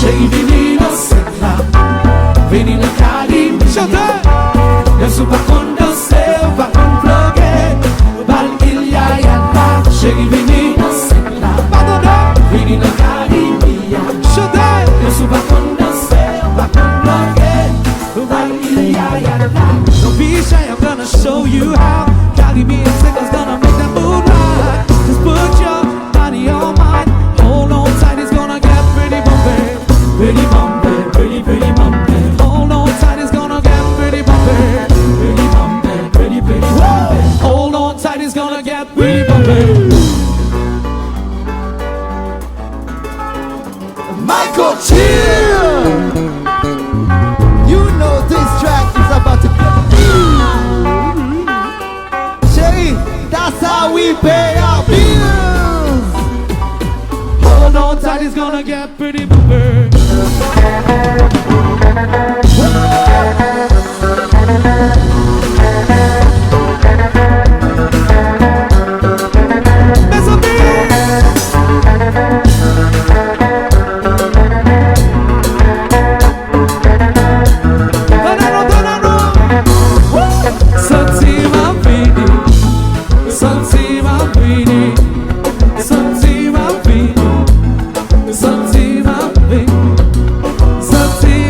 Chérie, vini dans cette là, vini dans Cali, chantez. Y'a sous pas qu'on danser, ou pas qu'on bloguer. Bal il y a là, chérie, vini dans cette là, vini dans Cali, chantez. Y'a sous pas qu'on danser, ou pas qu'on bloguer. Bal il y a là. Don't be shy, I'm gonna show you how. Cali being single's gonna make that mood right. Just put your body on mine. Hold on tight, it's gonna get pretty bumpy. Pretty bumpy, pretty, pretty bumpy. Hold on tight, it's gonna get pretty bumpy. Pretty bumpy, pretty, pretty bumpy. Hold on tight, it's gonna get pretty bumpy. Michael, chill. You know this track is about to get Sherry, that's how we pay our bills. Hold on tight, it's gonna get pretty bumpy. Something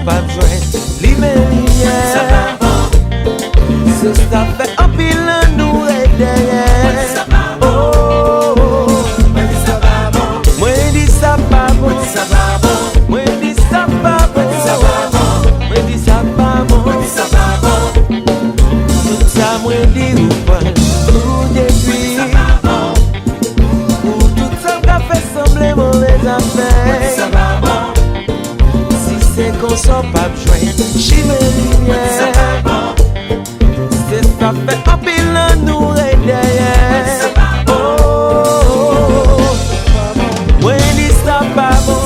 pas besoin lumière. C'est ça fait un pile nous et derrière. Oh, moi dis ça pas bon. Moi dis ça pas bon. Moi dis ça pas bon. Moi dis ça pas bon. Tout ça moi dis ou pas. Tout depuis. Ou tout ça qu'a fait sembler mauvaise affaire. Si c'est qu'on sort pas besoin chimer lumière. C'est ça fait un pile nous et derrière. Oh, moi dis ça pas bon.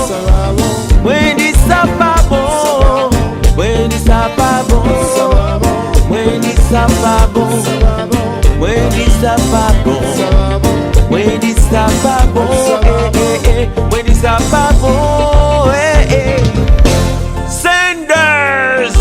Moi dis ça pas bon. Moi dis ça pas bon. Moi dis ça pas bon. Moi dis ça pas bon. Moi dis ça pas bon. Moi dis ça pas bon. Senders.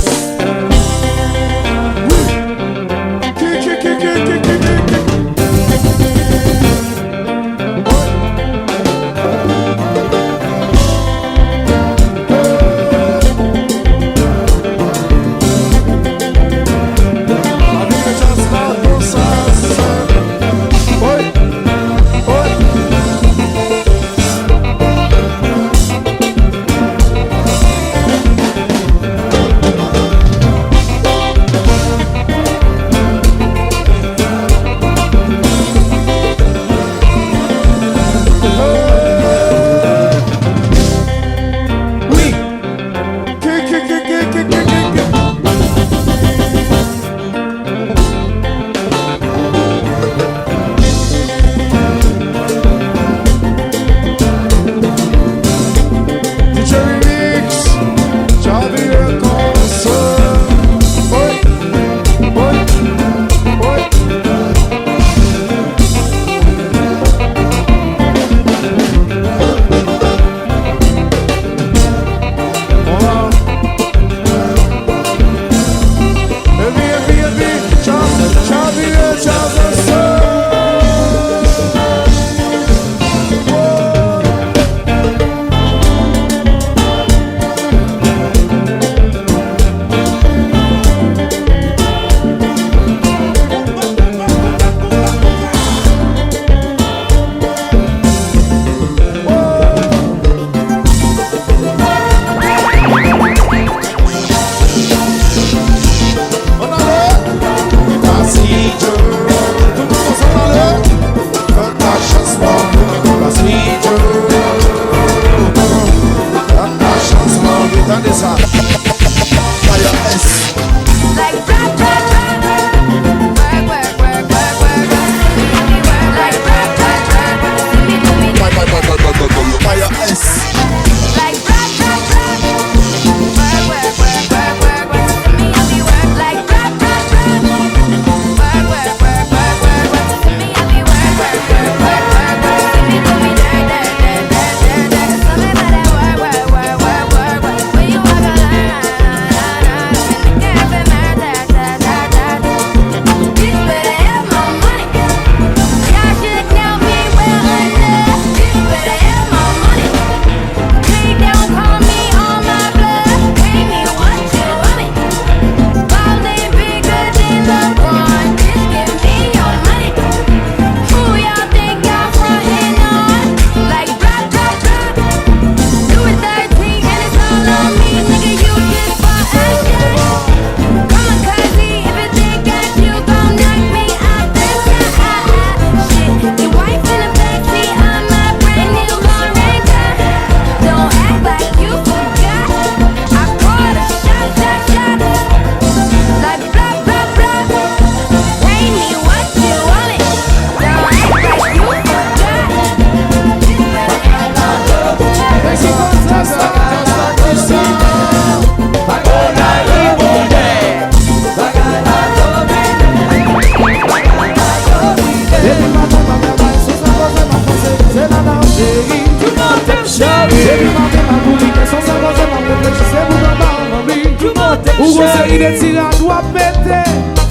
Ou conseille de tirer à doigt pété.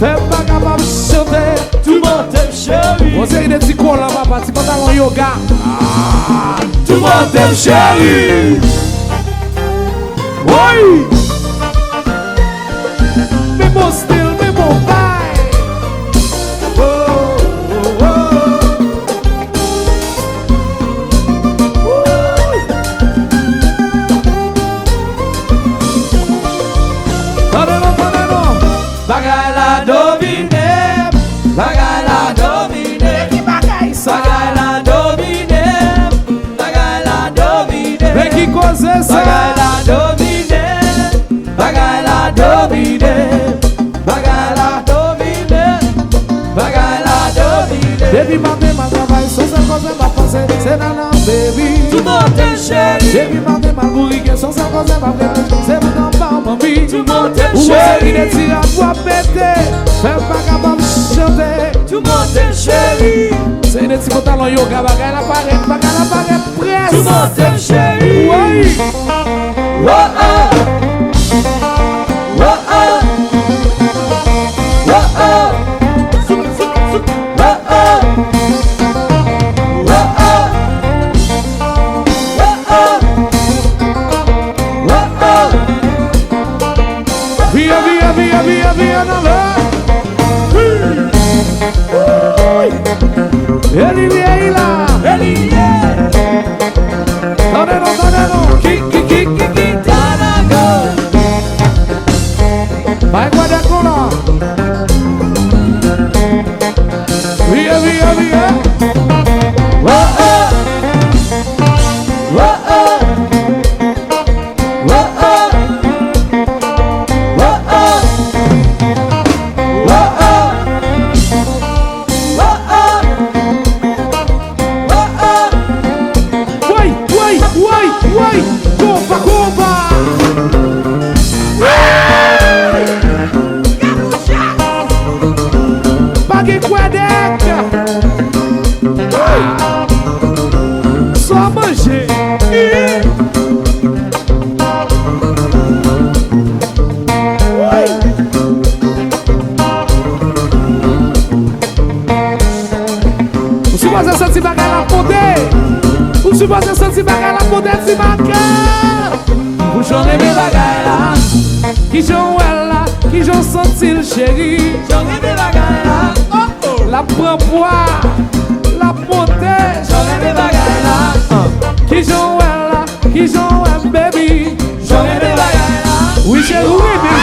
Fais pas capable de chanter. Tout le monde t'aime chérie. Conseille de tirer à la papa. Tu peux en yoga. Tout le monde t'aime chérie. Oui. c'est ça. Bagay la domine, bagay la domine, bagay la domine, bagay la domine. Baby, ma travail, son seul cause ma pensée, c'est nanan, baby. Tout le monde est chéri. Baby, ma bourrique, son seul cause ma pensée, c'est mon enfant, mamie. Tout le monde est Ou chéri. est-ce qu'il est à toi péter, fais pas capable de chanter. Tout le monde est chéri. C'est une petite talon yoga, bagay la paraît presse. Tout le monde est chéri. Oui. Oh oh. Oh oh. Oh oh. Via non là. Ele é lá. Ele é. Tornado. Ki. Tanago. Vai guardar com lá. Via. Oh oh. Oh oh. KONPA. Pague quedeca. Só manger. Se você sentir bagar na poder, se você sentir bagar na poder, se marcar. O João é meu bagar, que João é lá, que João sentir chéri. João é meu bagar, la prends-moi, la poder. João é meu bagar, que João é lá, que João é baby. João é meu bagar. Oui, j'ai roulé mes pieds,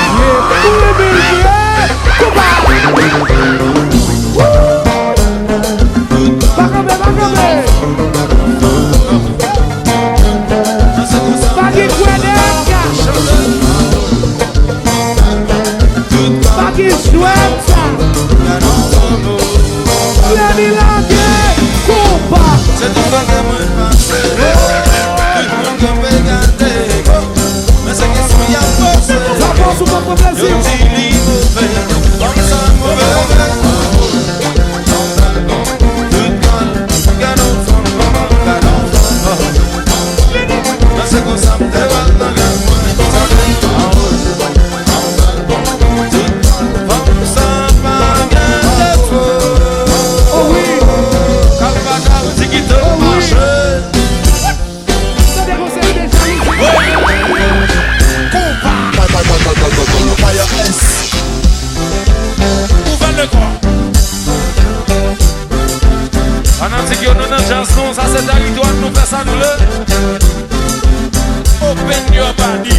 chanson, ça c'est Dari doit nous faire ça nous le open your body.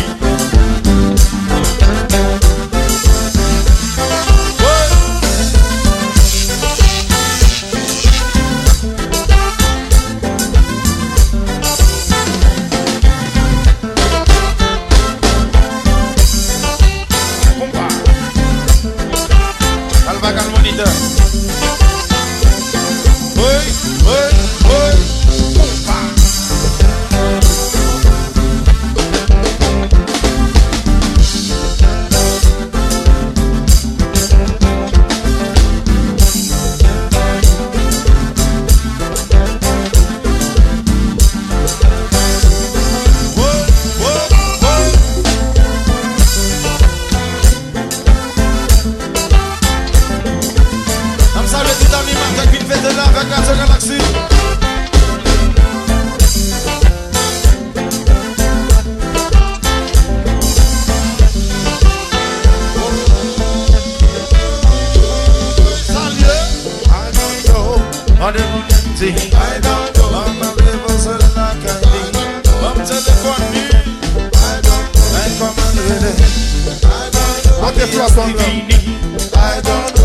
I don't know.